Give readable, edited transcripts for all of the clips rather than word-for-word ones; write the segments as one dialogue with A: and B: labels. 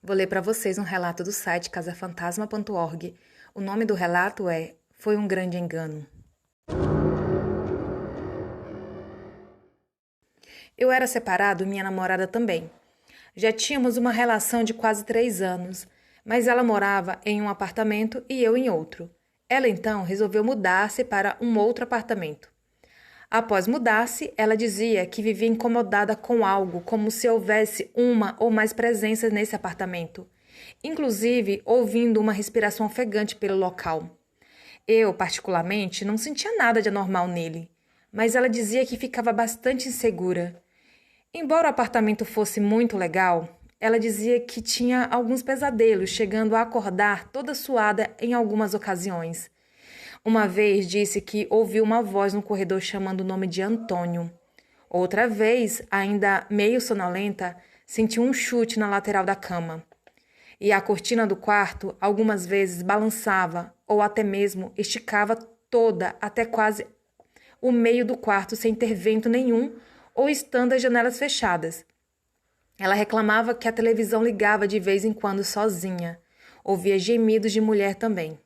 A: Vou ler para vocês um relato do site casafantasma.org. O nome do relato é Foi um Grande Engano. Eu era separado, minha namorada também. Já tínhamos uma relação de quase 3 anos, mas ela morava em um apartamento e eu em outro. Ela então resolveu mudar-se para um outro apartamento. Após mudar-se, ela dizia que vivia incomodada com algo, como se houvesse uma ou mais presenças nesse apartamento, inclusive ouvindo uma respiração ofegante pelo local. Eu, particularmente, não sentia nada de anormal nele, mas ela dizia que ficava bastante insegura. Embora o apartamento fosse muito legal, ela dizia que tinha alguns pesadelos, chegando a acordar toda suada em algumas ocasiões. Uma vez disse que ouviu uma voz no corredor chamando o nome de Antônio. Outra vez, ainda meio sonolenta, sentiu um chute na lateral da cama. E a cortina do quarto algumas vezes balançava ou até mesmo esticava toda até quase o meio do quarto sem ter vento nenhum ou estando as janelas fechadas. Ela reclamava que a televisão ligava de vez em quando sozinha. Ouvia gemidos de mulher também.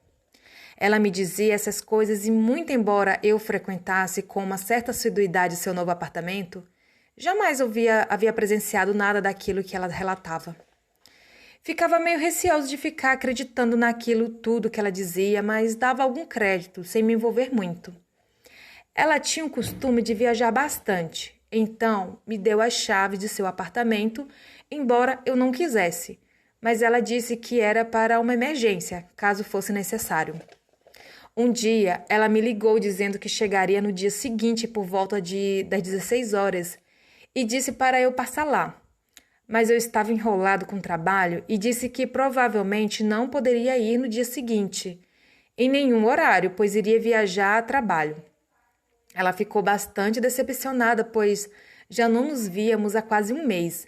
A: Ela me dizia essas coisas e, muito embora eu frequentasse com uma certa assiduidade seu novo apartamento, jamais havia presenciado nada daquilo que ela relatava. Ficava meio receoso de ficar acreditando naquilo tudo que ela dizia, mas dava algum crédito, sem me envolver muito. Ela tinha o costume de viajar bastante, então me deu as chaves de seu apartamento, embora eu não quisesse, mas ela disse que era para uma emergência, caso fosse necessário. Um dia, ela me ligou dizendo que chegaria no dia seguinte por volta das 16 horas e disse para eu passar lá. Mas eu estava enrolado com o trabalho e disse que provavelmente não poderia ir no dia seguinte, em nenhum horário, pois iria viajar a trabalho. Ela ficou bastante decepcionada, pois já não nos víamos há quase um mês,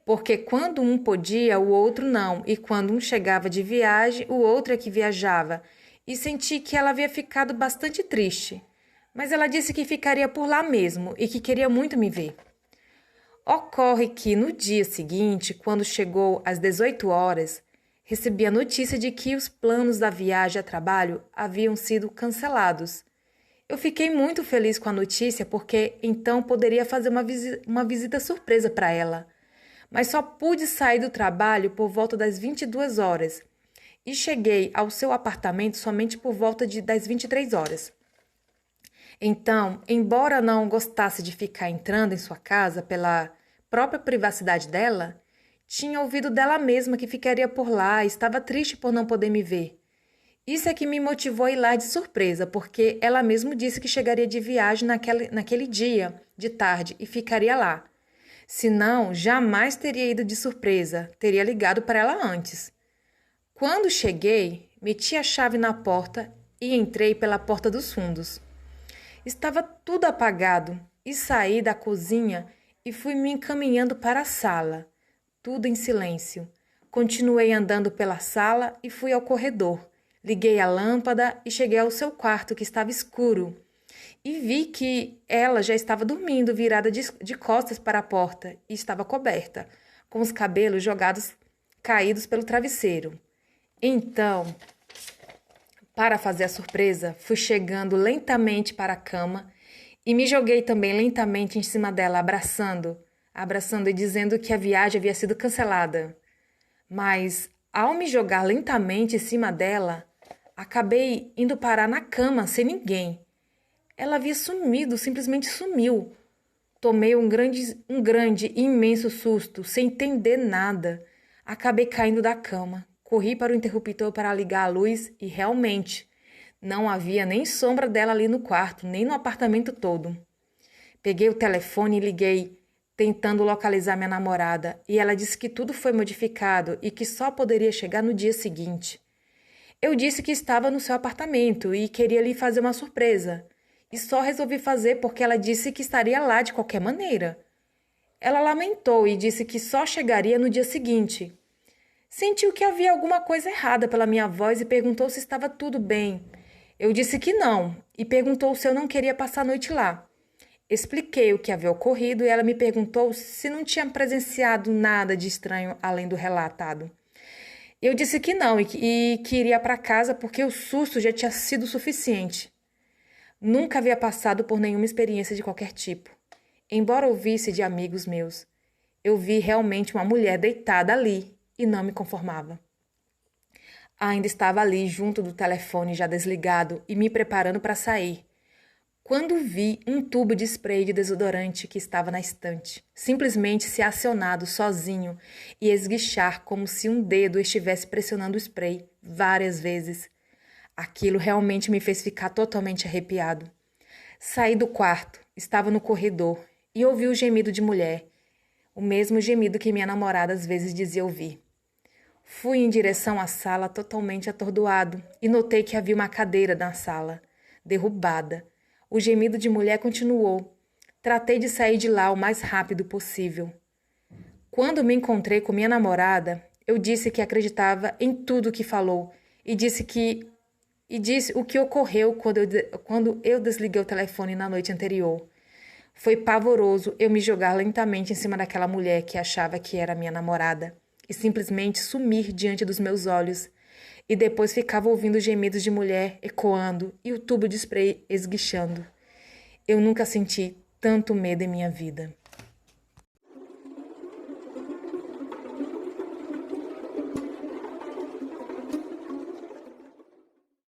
A: porque quando um podia, o outro não, e quando um chegava de viagem, o outro é que viajava, e senti que ela havia ficado bastante triste. Mas ela disse que ficaria por lá mesmo e que queria muito me ver. Ocorre que no dia seguinte, quando chegou às 18 horas, recebi a notícia de que os planos da viagem a trabalho haviam sido cancelados. Eu fiquei muito feliz com a notícia porque então poderia fazer uma visita surpresa para ela. Mas só pude sair do trabalho por volta das 22 horas e cheguei ao seu apartamento somente por volta das 23 horas. Então, embora não gostasse de ficar entrando em sua casa pela própria privacidade dela, tinha ouvido dela mesma que ficaria por lá e estava triste por não poder me ver. Isso é que me motivou a ir lá de surpresa, porque ela mesma disse que chegaria de viagem naquele dia, de tarde, e ficaria lá. Senão, jamais teria ido de surpresa, teria ligado para ela antes. Quando cheguei, meti a chave na porta e entrei pela porta dos fundos. Estava tudo apagado e saí da cozinha e fui me encaminhando para a sala, tudo em silêncio. Continuei andando pela sala e fui ao corredor. Liguei a lâmpada e cheguei ao seu quarto, que estava escuro. E vi que ela já estava dormindo, virada de costas para a porta, e estava coberta, com os cabelos caídos pelo travesseiro. Então, para fazer a surpresa, fui chegando lentamente para a cama e me joguei também lentamente em cima dela, abraçando e dizendo que a viagem havia sido cancelada. Mas, ao me jogar lentamente em cima dela, acabei indo parar na cama sem ninguém. Ela havia sumido, simplesmente sumiu. Tomei um grande e imenso susto, sem entender nada. Acabei caindo da cama. Corri para o interruptor para ligar a luz e realmente não havia nem sombra dela ali no quarto, nem no apartamento todo. Peguei o telefone e liguei, tentando localizar minha namorada, e ela disse que tudo foi modificado e que só poderia chegar no dia seguinte. Eu disse que estava no seu apartamento e queria lhe fazer uma surpresa, e só resolvi fazer porque ela disse que estaria lá de qualquer maneira. Ela lamentou e disse que só chegaria no dia seguinte. Sentiu que havia alguma coisa errada pela minha voz e perguntou se estava tudo bem. Eu disse que não e perguntou se eu não queria passar a noite lá. Expliquei o que havia ocorrido e ela me perguntou se não tinha presenciado nada de estranho além do relatado. Eu disse que não e que iria para casa porque o susto já tinha sido suficiente. Nunca havia passado por nenhuma experiência de qualquer tipo. Embora ouvisse de amigos meus, eu vi realmente uma mulher deitada ali e não me conformava. Ainda estava ali junto do telefone já desligado e me preparando para sair, quando vi um tubo de spray de desodorante que estava na estante, simplesmente se acionado sozinho e esguichar como se um dedo estivesse pressionando o spray várias vezes. Aquilo realmente me fez ficar totalmente arrepiado. Saí do quarto, estava no corredor e ouvi o gemido de mulher, o mesmo gemido que minha namorada às vezes dizia ouvir. Fui em direção à sala totalmente atordoado e notei que havia uma cadeira na sala, derrubada. O gemido de mulher continuou. Tratei de sair de lá o mais rápido possível. Quando me encontrei com minha namorada, eu disse que acreditava em tudo que falou e disse o que ocorreu quando eu desliguei o telefone na noite anterior. Foi pavoroso eu me jogar lentamente em cima daquela mulher que achava que era minha namorada e simplesmente sumir diante dos meus olhos. E depois ficava ouvindo gemidos de mulher ecoando e o tubo de spray esguichando. Eu nunca senti tanto medo em minha vida.